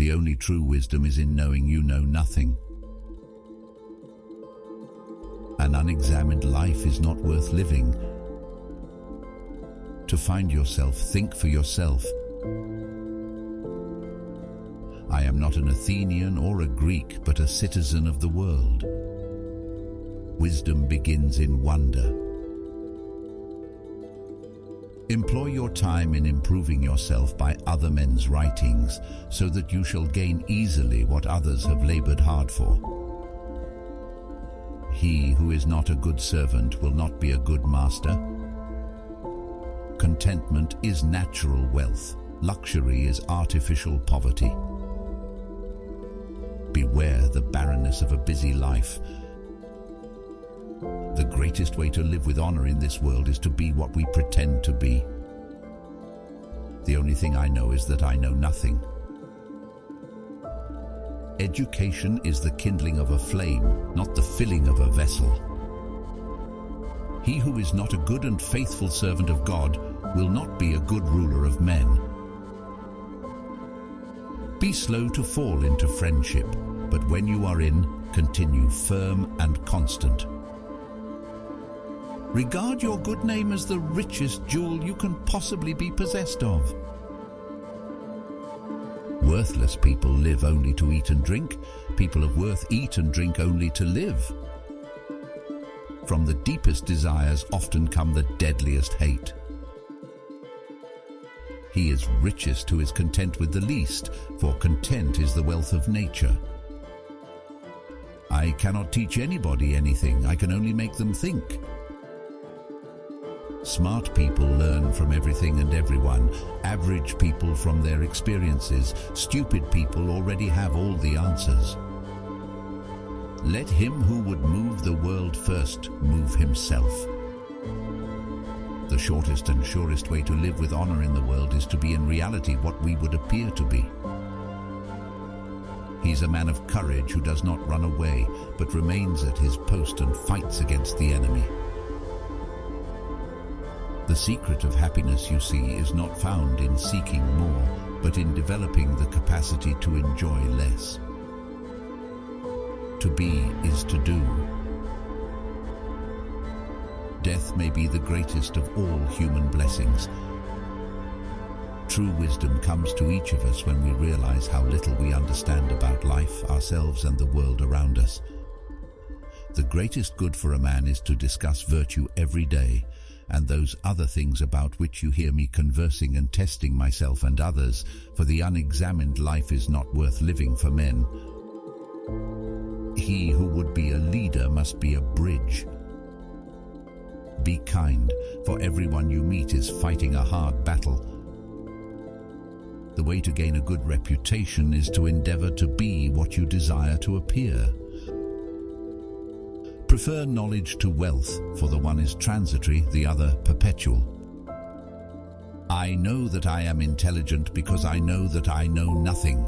The only true wisdom is in knowing you know nothing. An unexamined life is not worth living. To find yourself, think for yourself. I am not an Athenian or a Greek, but a citizen of the world. Wisdom begins in wonder. Employ your time in improving yourself by other men's writings, so that you shall gain easily what others have labored hard for. He who is not a good servant will not be a good master. Contentment is natural wealth. Luxury is artificial poverty. Beware the barrenness of a busy life. The greatest way to live with honor in this world is to be what we pretend to be. The only thing I know is that I know nothing. Education is the kindling of a flame, not the filling of a vessel. He who is not a good and faithful servant of God will not be a good ruler of men. Be slow to fall into friendship, but when you are in, continue firm and constant. Regard your good name as the richest jewel you can possibly be possessed of. Worthless people live only to eat and drink. People of worth eat and drink only to live. From the deepest desires often come the deadliest hate. He is richest who is content with the least, for content is the wealth of nature. I cannot teach anybody anything, I can only make them think. Smart people learn from everything and everyone. Average people from their experiences. Stupid people already have all the answers. Let him who would move the world first move himself. The shortest and surest way to live with honor in the world is to be in reality what we would appear to be. He's a man of courage who does not run away, but remains at his post and fights against the enemy. The secret of happiness, you see, is not found in seeking more, but in developing the capacity to enjoy less. To be is to do. Death may be the greatest of all human blessings. True wisdom comes to each of us when we realize how little we understand about life, ourselves, and the world around us. The greatest good for a man is to discuss virtue every day, and those other things about which you hear me conversing and testing myself and others, for the unexamined life is not worth living for men. He who would be a leader must be a bridge. Be kind, for everyone you meet is fighting a hard battle. The way to gain a good reputation is to endeavor to be what you desire to appear. Prefer knowledge to wealth, for the one is transitory, the other perpetual. I know that I am intelligent because I know that I know nothing.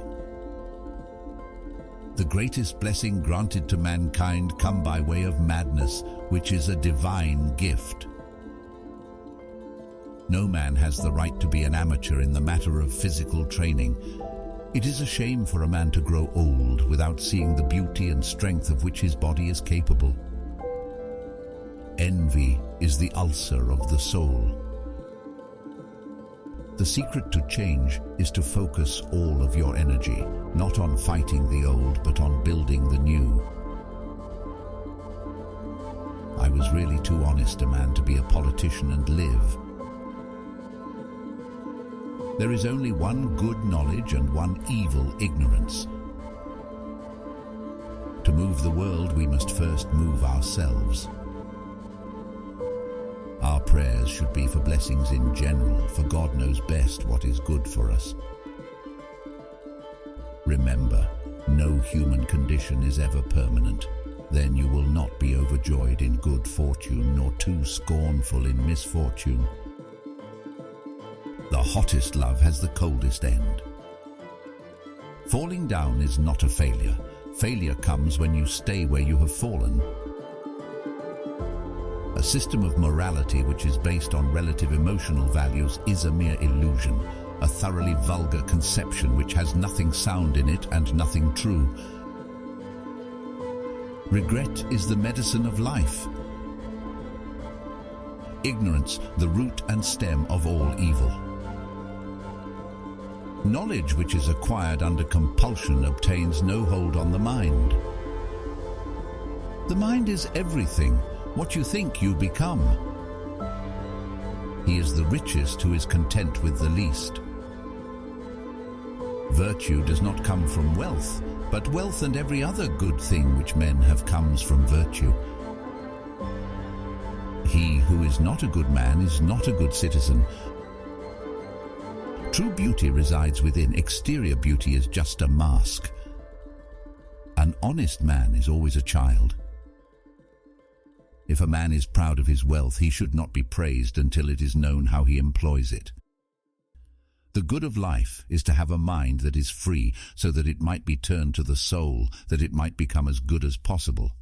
The greatest blessing granted to mankind come by way of madness, which is a divine gift. No man has the right to be an amateur in the matter of physical training. It is a shame for a man to grow old without seeing the beauty and strength of which his body is capable. Envy is the ulcer of the soul. The secret to change is to focus all of your energy, not on fighting the old, but on building the new. I was really too honest a man to be a politician and live. There is only one good knowledge and one evil ignorance. To move the world, we must first move ourselves. Our prayers should be for blessings in general, for God knows best what is good for us. Remember, no human condition is ever permanent. Then you will not be overjoyed in good fortune, nor too scornful in misfortune. The hottest love has the coldest end. Falling down is not a failure. Failure comes when you stay where you have fallen. A system of morality which is based on relative emotional values is a mere illusion. a thoroughly vulgar conception which has nothing sound in it and nothing true. Regret is the medicine of life. Ignorance, the root and stem of all evil. Knowledge which is acquired under compulsion obtains no hold on the mind. The mind is everything. What you think, you become. He is the richest who is content with the least. Virtue does not come from wealth, but wealth and every other good thing which men have comes from virtue. He who is not a good man is not a good citizen. True beauty resides within. Exterior beauty is just a mask. An honest man is always a child. If a man is proud of his wealth, he should not be praised until it is known how he employs it. The good of life is to have a mind that is free, so that it might be turned to the soul, that it might become as good as possible.